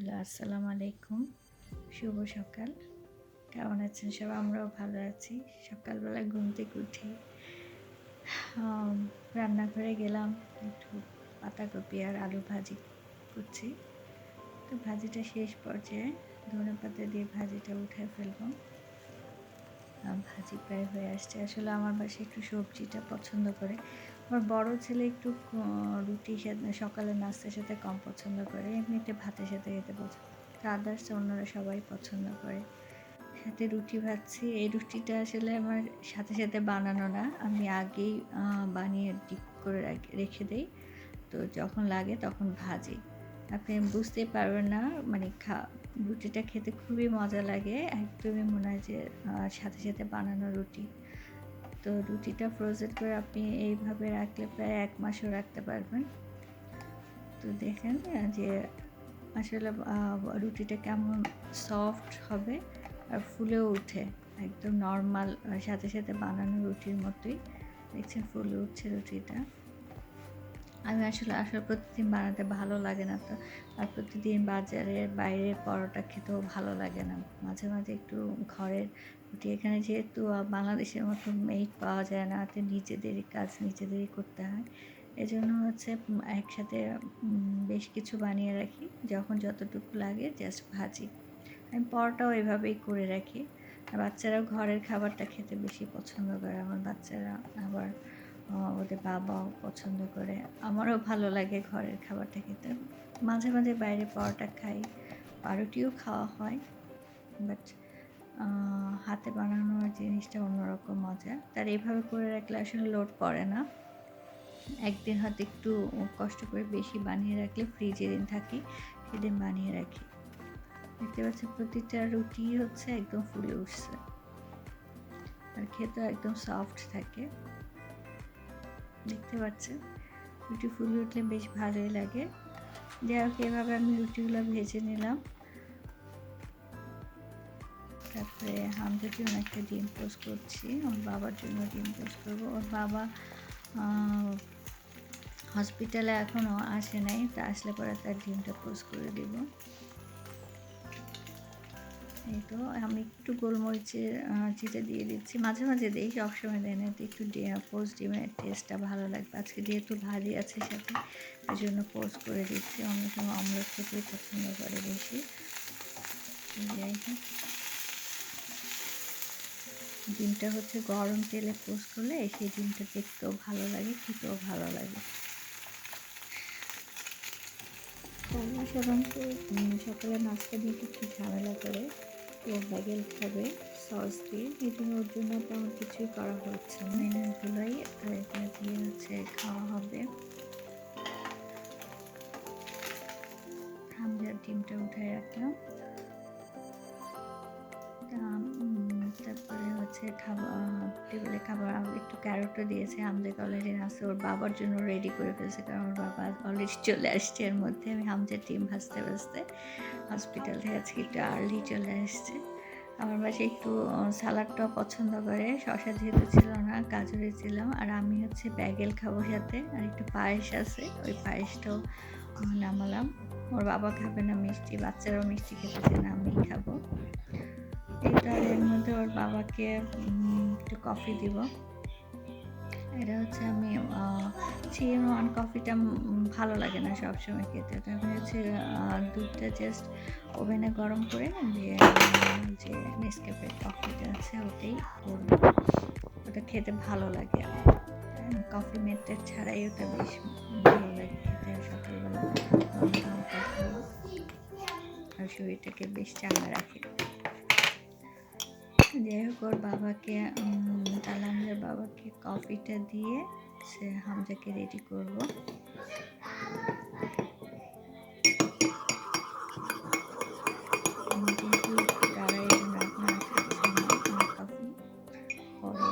Hello, আসসালামু আলাইকুম। শুভ সকাল। কেমন আছেন সবাই? আমরাও ভালো আছি। সকালবেলা ঘুম থেকে উঠে আম রান্নাঘরে গেলাম। একটু পাতাকপি আর আলু ভাজি করছি। তো ভাজিটা শেষ পর্যায়ে ধনেপাতা দিয়ে ভাজিটা উঠায় ফেলবো। ভাজি প্রায় হয়ে আসছে। আসলে আমার বাসায় একটু সবজিটা পছন্দ করে। আমার বড় ছেলে একটু রুটির সাথে সকালের নাস্তার সাথে কম পছন্দ করে। এমনিতে ভাতের সাথে খেতে পছন্দ তো আদার্স অন্যরা সবাই পছন্দ করে। সাথে রুটি ভাজছি। এই রুটিটা আসলে আমার সাথে, সাথে বানানো না। আমি আগেই বানিয়ে ডিপ করে রেখে দেই। তো যখন লাগে তখন ভাজি। আপনি বুঝতেই পারবেন না মানে রুটিটা খেতে খুবই মজা লাগে। একদমই মনে হয় যে সাথে, সাথে বানানো রুটি। তো রুটিটা ফ্রোজেন করে আপনি এইভাবে রাখলে প্রায় ১ মাসও রাখতে পারবেন। তো দেখেন যে আসলে রুটিটা কেমন সফট হবে আর ফুলেও উঠে। একদম নরমাল সাথে, সাথে বানানো রুটির মতোই। দেখছেন ফুলে উঠছে রুটিটা। আমি আসলে প্রতিদিন বানাতে ভালো লাগে না তো। আর প্রতিদিন বাজারের বাইরের পরোটা খেতেও ভালো লাগে না। মাঝে, মাঝে একটু ঘরের রুটি এখানে যেহেতু বাংলাদেশের মতো মেড পাওয়া যায় না, তো নিজেদেরই কাজ নিজেদেরই করতে হয়। এজন্য হচ্ছে একসাথে বেশ কিছু বানিয়ে রাখি। যখন যতটুকু লাগে জাস্ট ভাজি। আমি পরোটাও এভাবেই করে রাখি। আর বাচ্চারাও ঘরের খাবারটা খেতে বেশি পছন্দ করে। আমার বাচ্চারা আবার ওদের বাবাও পছন্দ করে। আমারও ভালো লাগে ঘরের খাবারটা খেতে। মাঝে, মাঝে বাইরে পরোটা খাই। পাউরুটিও খাওয়া হয়। বাট আ হাতে বানানো জিনিসটা অন্যরকম মজা। তার এভাবে করে রাখলে আসলে লোড পড়ে না। একদিন হয়তো একটু কষ্ট করে বেশি বানিয়ে রাখলে ফ্রিজে যেদিন থাকি সেদিন বানিয়ে রাখি। দেখতে পাচ্ছেন প্রতিটা রুটি হচ্ছে একদম ফুলে উঠছে। আর খেতেও একদম সফট থাকে। দেখতে পাচ্ছেন? রুটি ফুলে উঠলে বেশ ভালোই লাগে। যাই হোক এভাবে আমি রুটিগুলো ভেজে নিলাম। তারপরে হামজার জন্য একটা ডিম পোস্ট করছি। ওর বাবার জন্য ডিম পোস্ট করব। ওর বাবা আ হসপিটালে এখনো আসে নাই। তা আসলে পরে তার ডিমটা পোস্ট করে দিব। এই তো আমি একটু গোলমরিচের চিটা দিয়ে দিচ্ছি। মাঝে, মাঝে দেই, সবসময় দেই না। এতে একটু পোস্ট ডিমের টেস্টটা ভালো লাগবে। আজকে যেহেতু ভাজি আছে সাথে, এজন্য পোস্ট করে দিচ্ছি। অন্য সময় অমলেট খেতেই পছন্দ করে বেশি। যাই হোক, ডিমটা হচ্ছে গরম তেলে পোস্ট করলে সেই ডিমটা দেখতেও ভালো লাগে, খেতেও ভালো লাগে। তারা সাধারণত সকালে নাস্তা নিতে একটু ঝামেলা করে। ও ব্যাগেল খাবে সস দিয়ে। এই জন্য ওর জন্য তেমন কিছুই করা হচ্ছে না। এগুলোই এগুলো দিয়ে হচ্ছে খাওয়া হবে। হামজার ডিমটা উঠায় রাখলাম। তারপরে হচ্ছে টেবিলে খাবার একটু ক্যারটও দিয়েছে। হামজা কলেজে আছে ওর বাবার জন্য রেডি করে ফেলছে, কারণ ওর বাবা অলরেডি চলে আসছে। এর মধ্যে আমি হামজার ডিম ভাজতে ভাজতে হসপিটাল থেকে আজকে একটু আর্লি চলে আসছে। আমার বাসায় একটু সালাডটাও পছন্দ করে। শসা যেহেতু ছিল না, গাজরে ছিল। আর আমি হচ্ছে ব্যাগেল খাবো সাথে, আর একটু পায়েস আছে, ওই পায়েসটাও নামালাম। ওর বাবা খাবে না মিষ্টি, বাচ্চারাও মিষ্টি খেতে চায় না, আমিই খাবো। এটার এর মধ্যে ওর বাবাকে একটু কফি দিব। এটা হচ্ছে আমি 3-in-1 কফিটা ভালো লাগে না সবসময় খেতে। তো আমি হচ্ছে দুধটা জাস্ট ওভেনে গরম করে দিয়ে যে নেসক্যাফে কফিটা আছে ওটাই করব। ওটা খেতে ভালো লাগে। কফি মেড ছাড়াই ওটা বেশ ভালো লাগে খেতে সকালবেলা গরম গরম কফি, আর শরীরটাকে বেশ চাঙ্গা রাখে। যাই হোক ওর বাবাকে তাহলে বাবাকে কফিটা দিয়ে সে হামজাকে রেডি করব। যেহেতু একটু তারা এই জন্য এখন আর খাচ্ছে না কফি। পরে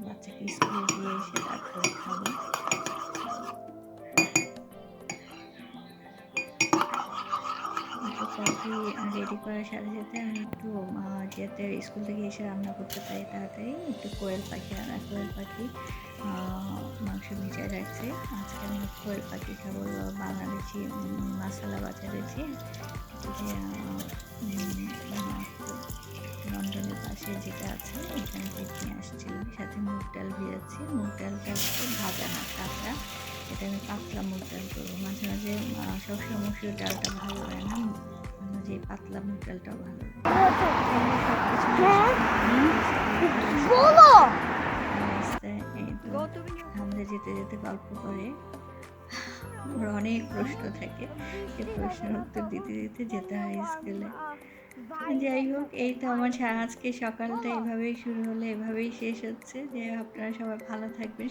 বাচ্চাকে স্কুলে দিয়ে এসে তারপরে খাবো। তো কফি রেডি করার সাথে সাথে আমি একটু যাতে স্কুল থেকে এসে রান্না করতে পারি তাড়াতাড়ি, একটু কোয়েল পাখি মাংস ভিজায় রাখছি। আজকে আমি কোয়েল পাখি খাবো, বাংলাদেশি মশলা বাজারেছি। যে লন্ডনের পাশে যেটা আছে এখানে থেকে নিয়ে আসছিলাম। সাথে মুগ ডাল ভিজাচ্ছি। মুগ ডালটা হচ্ছে ভাজা না, কাঁচা। এটা আমি পাতলা মুগ ডাল করবো। মাঝে মাঝে সবসময় মসুর ডালটা ভালো লাগে না, যে পাতলা মুগ ডালটাও ভালো লাগে। সব কিছু আমাদের যেতে যেতে গল্প করে আমার অনেক প্রশ্ন থাকে, এই প্রশ্নের উত্তর দিতে দিতে যেতে হয় স্কুলে। যাই হোক, এই তো আমার আজকে সকালটা এভাবেই শুরু হলো, এভাবেই শেষ হচ্ছে। যে আপনারা সবাই ভালো থাকবেন,